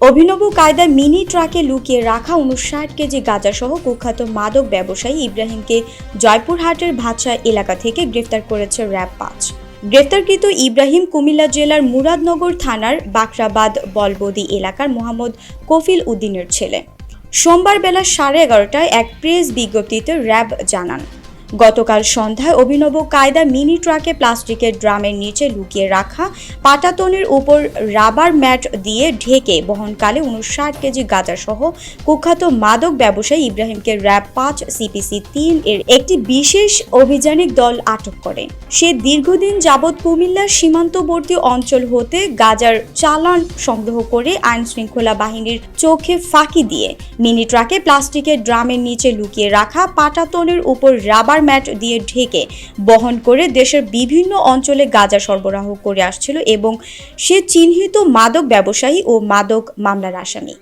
অভিনব কায়দায় মিনি ট্রাকে লুকিয়ে রাখা ৫৯ কেজি গাঁজাসহ কুখ্যাত মাদক ব্যবসায়ী ইব্রাহিমকে জয়পুরহাটের ভাটসা এলাকা থেকে গ্রেফতার করেছে র্যাব-৫। গ্রেফতারকৃত ইব্রাহিম কুমিল্লা জেলার মুরাদনগর থানার বাকরাবাদ বলবদি এলাকার মোহাম্মদ কফিল উদ্দিনের ছেলে। সোমবার বেলা 11:30টায় এক প্রেস বিজ্ঞপ্তিতে র্যাব জানান, গতকাল সন্ধ্যায় অভিনব কায়দা মিনি ট্রাকে প্লাস্টিকের ড্রামের নিচে লুকিয়ে রাখা পাটাতনের উপর রাবার ম্যাট দিয়ে ঢেকে বহনকালে ৫৯ কেজি গাঁজাসহ কুখ্যাত মাদক ব্যবসায়ী ইব্রাহিমকে র্যাব-৫ CPC-3 এর একটি বিশেষ অভিযানিক দল আটক করে। সে দীর্ঘদিন যাবৎ কুমিল্লার সীমান্তবর্তী অঞ্চল হতে গাঁজার চালান সংগ্রহ করে আইনশৃঙ্খলা বাহিনীর চোখে ফাঁকি দিয়ে মিনি ট্রাকে প্লাস্টিকের ড্রামের নিচে লুকিয়ে রাখা পাটাতনের উপর রাবার ম্যাট দিয়ে ঢেকে বহন করে দেশের বিভিন্ন অঞ্চলে গাঁজা সরবরাহ করে আসছিল এবং সে চিহ্নিত মাদক ব্যবসায়ী ও মাদক মামলার আসামি।